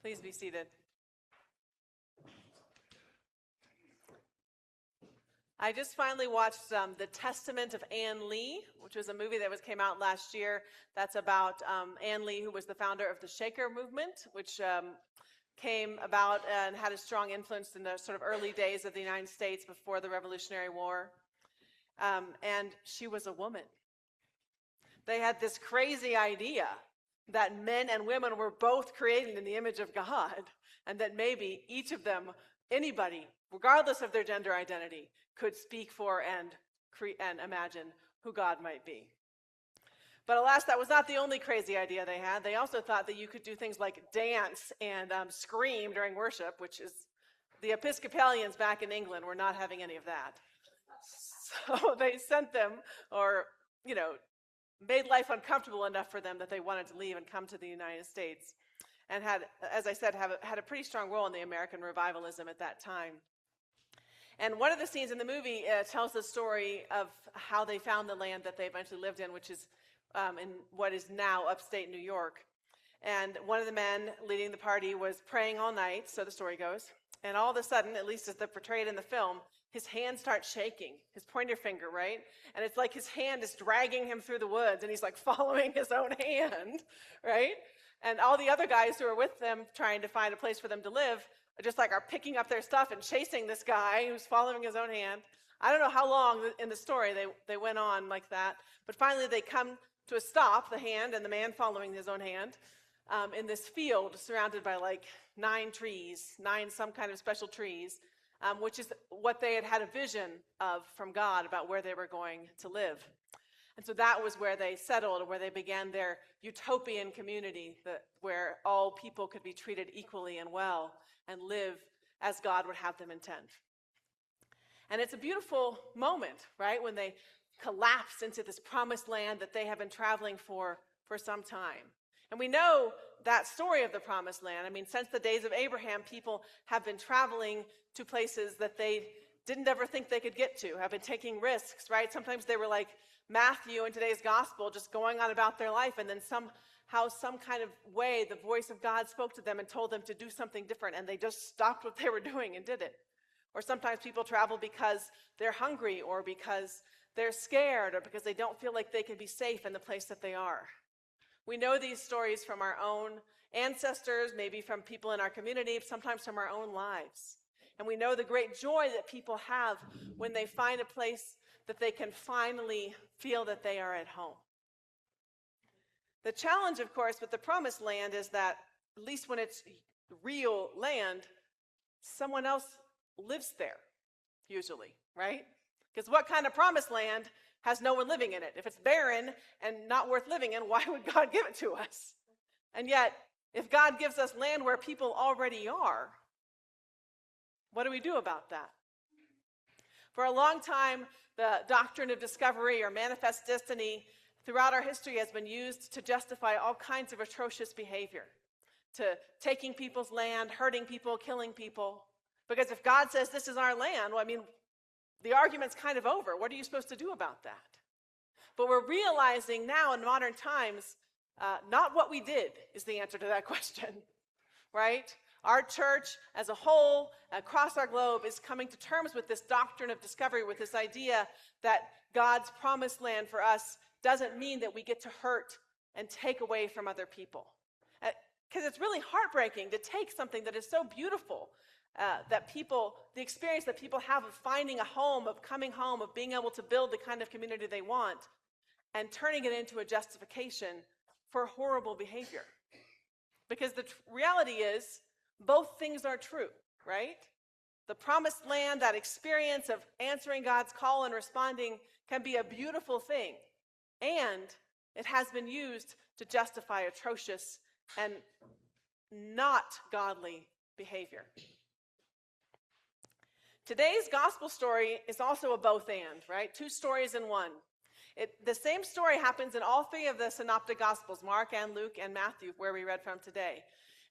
Please be seated. I just finally watched The Testament of Ann Lee, which was a movie that came out last year. That's about Ann Lee, who was the founder of the Shaker movement, which came about and had a strong influence in the sort of early days of the United States before the Revolutionary War. And she was a woman. They had this crazy idea that men and women were both created in the image of God, and that maybe each of them, anybody, regardless of their gender identity, could speak for and imagine who God might be. But alas, that was not the only crazy idea they had. They also thought that you could do things like dance and scream during worship, which is, the Episcopalians back in England were not having any of that. So they sent them, or, made life uncomfortable enough for them that they wanted to leave and come to the United States, and had, as I said, had a pretty strong role in the American revivalism at that time. And one of the scenes in the movie tells the story of how they found the land that they eventually lived in, which is in what is now upstate New York. And one of the men leading the party was praying all night, so the story goes, and all of a sudden, at least as they're portrayed in the film, his hand starts shaking, his pointer finger, right? And it's like his hand is dragging him through the woods, and he's like following his own hand, right? And all the other guys who are with them trying to find a place for them to live just like are picking up their stuff and chasing this guy who's following his own hand. I don't know how long in the story they went on like that, but finally they come to a stop, the hand and the man following his own hand, in this field surrounded by like 9 some kind of special trees, which is what they had a vision of from God about where they were going to live. And so that was where they settled, where they began their utopian community, where all people could be treated equally and well and live as God would have them intend. And it's a beautiful moment, right, when they collapse into this promised land that they have been traveling for some time. And we know that story of the promised land. I mean, since the days of Abraham, people have been traveling to places that they didn't ever think they could get to, have been taking risks, right? Sometimes they were like Matthew in today's gospel, just going on about their life, and then somehow, some kind of way, the voice of God spoke to them and told them to do something different, and they just stopped what they were doing and did it. Or sometimes people travel because they're hungry, or because they're scared, or because they don't feel like they can be safe in the place that they are. We know these stories from our own ancestors, maybe from people in our community, sometimes from our own lives. And we know the great joy that people have when they find a place that they can finally feel that they are at home. The challenge, of course, with the promised land is that, at least when it's real land, someone else lives there, usually, right? Because what kind of promised land has no one living in it? If it's barren and not worth living in, why would God give it to us? And yet, if God gives us land where people already are, what do we do about that? For a long time, the doctrine of discovery or manifest destiny throughout our history has been used to justify all kinds of atrocious behavior, to taking people's land, hurting people, killing people. Because if God says this is our land, well, I mean, the argument's kind of over. What are you supposed to do about that? But we're realizing now in modern times, not what we did is the answer to that question, right? Our church as a whole, across our globe, is coming to terms with this doctrine of discovery, with this idea that God's promised land for us doesn't mean that we get to hurt and take away from other people. Because it's really heartbreaking to take something that is so beautiful, the experience that people have of finding a home, of coming home, of being able to build the kind of community they want, and turning it into a justification for horrible behavior. Because the reality is, both things are true, right? The promised land, that experience of answering God's call and responding, can be a beautiful thing. And it has been used to justify atrocious and not godly behavior. Today's gospel story is also a both and, right? 2 stories in one. The same story happens in all 3 of the synoptic gospels, Mark and Luke and Matthew, where we read from today.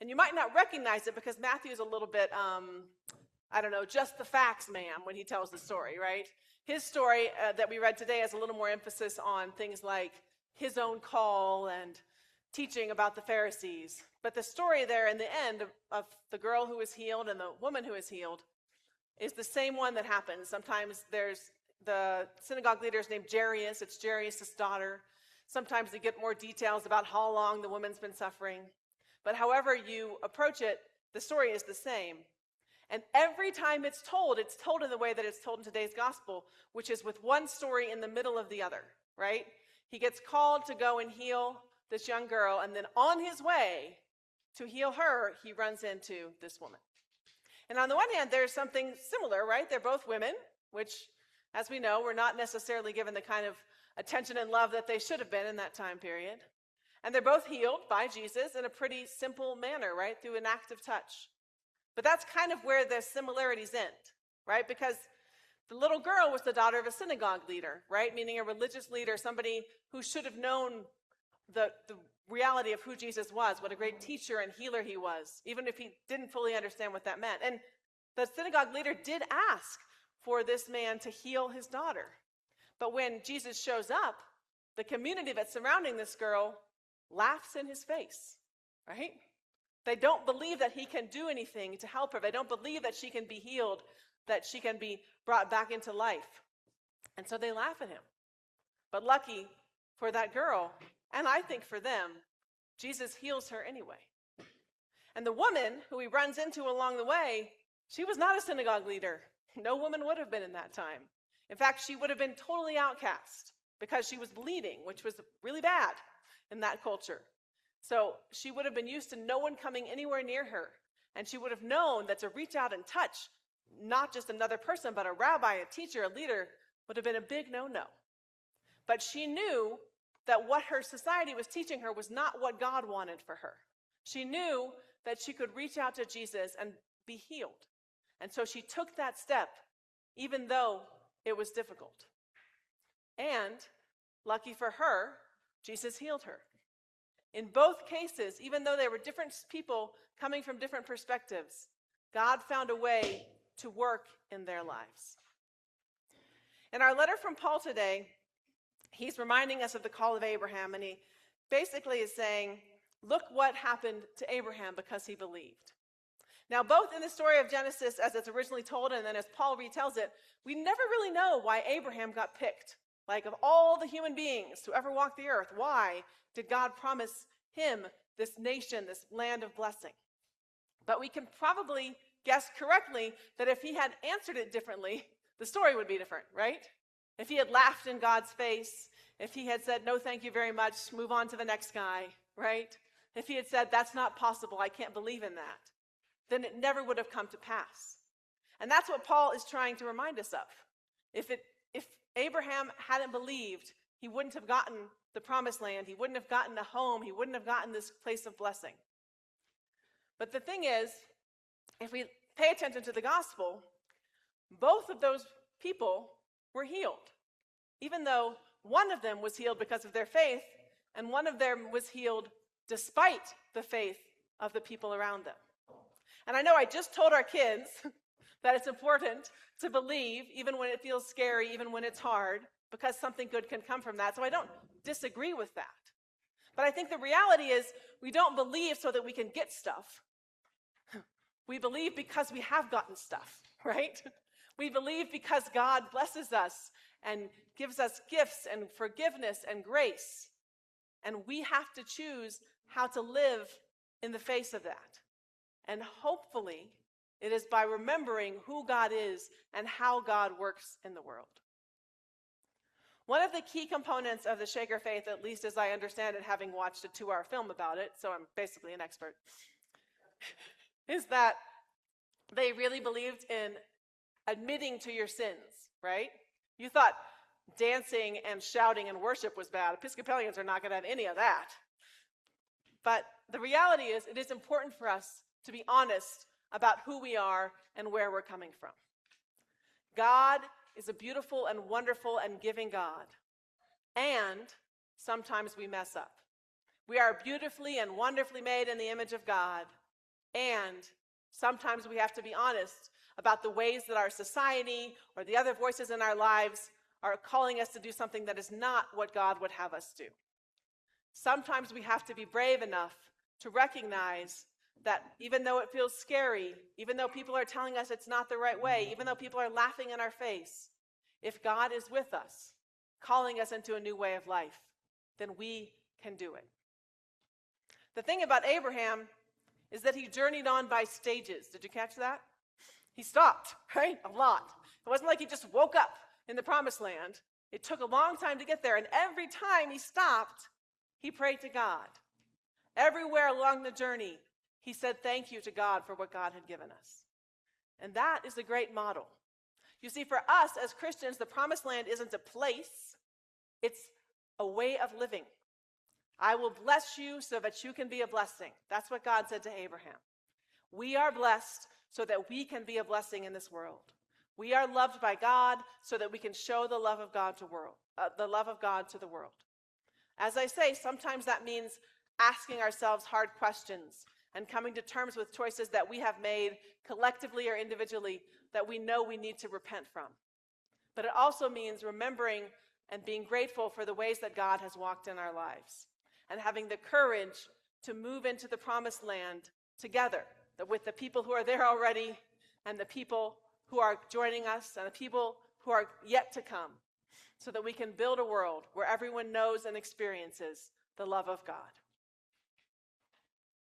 And you might not recognize it because Matthew is a little bit, just the facts man when he tells the story, right? His story that we read today has a little more emphasis on things like his own call and teaching about the Pharisees. But the story there in the end of the girl who was healed and the woman who was healed is the same one that happens. Sometimes there's the synagogue leader is named Jairus. It's Jairus' daughter. Sometimes you get more details about how long the woman's been suffering. But however you approach it, the story is the same. And every time it's told in the way that it's told in today's gospel, which is with one story in the middle of the other, right? He gets called to go and heal this young girl, and then on his way to heal her, he runs into this woman. And on the one hand, there's something similar, right? They're both women, which, as we know, were not necessarily given the kind of attention and love that they should have been in that time period. And they're both healed by Jesus in a pretty simple manner, right? Through an act of touch. But that's kind of where the similarities end, right? Because the little girl was the daughter of a synagogue leader, right? Meaning a religious leader, somebody who should have known the reality of who Jesus was, what a great teacher and healer he was, even if he didn't fully understand what that meant. And the synagogue leader did ask for this man to heal his daughter. But when Jesus shows up, the community that's surrounding this girl laughs in his face, right? They don't believe that he can do anything to help her. They don't believe that she can be healed, that she can be brought back into life. And so they laugh at him. But lucky for that girl, and I think for them, Jesus heals her anyway. And the woman who he runs into along the way, she was not a synagogue leader. No woman would have been in that time. In fact, she would have been totally outcast because she was bleeding, which was really bad in that culture. So she would have been used to no one coming anywhere near her. And she would have known that to reach out and touch not just another person, but a rabbi, a teacher, a leader, would have been a big no-no. But she knew that what her society was teaching her was not what God wanted for her. She knew that she could reach out to Jesus and be healed. And so she took that step, even though it was difficult. And lucky for her, Jesus healed her. In both cases, even though they were different people coming from different perspectives, God found a way to work in their lives. In our letter from Paul today, he's reminding us of the call of Abraham, and he basically is saying, look what happened to Abraham because he believed. Now, both in the story of Genesis as it's originally told and then as Paul retells it, we never really know why Abraham got picked. Like, of all the human beings to ever walk the earth, why did God promise him this nation, this land of blessing? But we can probably guess correctly that if he had answered it differently, the story would be different, right? If he had laughed in God's face, if he had said, no, thank you very much, move on to the next guy, right? If he had said, that's not possible, I can't believe in that, then it never would have come to pass. And that's what Paul is trying to remind us of. If Abraham hadn't believed, he wouldn't have gotten the promised land, he wouldn't have gotten a home, he wouldn't have gotten this place of blessing. But the thing is, if we pay attention to the gospel, both of those people were healed, even though one of them was healed because of their faith, and one of them was healed despite the faith of the people around them. And I know I just told our kids that it's important to believe, even when it feels scary, even when it's hard, because something good can come from that. So I don't disagree with that. But I think the reality is we don't believe so that we can get stuff. We believe because we have gotten stuff, right? We believe because God blesses us and gives us gifts and forgiveness and grace. And we have to choose how to live in the face of that. And hopefully, it is by remembering who God is and how God works in the world. One of the key components of the Shaker faith, at least as I understand it, having watched a 2-hour film about it, so I'm basically an expert, is that they really believed in admitting to your sins, right? You thought dancing and shouting and worship was bad. Episcopalians are not going to have any of that. But the reality is, it is important for us to be honest about who we are and where we're coming from. God is a beautiful and wonderful and giving God. And sometimes we mess up. We are beautifully and wonderfully made in the image of God. And sometimes we have to be honest about the ways that our society or the other voices in our lives are calling us to do something that is not what God would have us do. Sometimes we have to be brave enough to recognize that even though it feels scary, even though people are telling us it's not the right way, even though people are laughing in our face, if God is with us, calling us into a new way of life, then we can do it. The thing about Abraham is that he journeyed on by stages. Did you catch that? He stopped, right? A lot. It wasn't like he just woke up in the promised land. It took a long time to get there, and every time he stopped, he prayed to God. Everywhere along the journey, he said thank you to God for what God had given us. And that is a great model. You see, for us as Christians, the promised land isn't a place, it's a way of living. I will bless you so that you can be a blessing. That's what God said to Abraham. We are blessed so that we can be a blessing in this world. We are loved by God so that we can show the love of God to the world. As I say, sometimes that means asking ourselves hard questions and coming to terms with choices that we have made collectively or individually that we know we need to repent from. But it also means remembering and being grateful for the ways that God has walked in our lives and having the courage to move into the promised land together with the people who are there already and the people who are joining us and the people who are yet to come, so that we can build a world where everyone knows and experiences the love of God.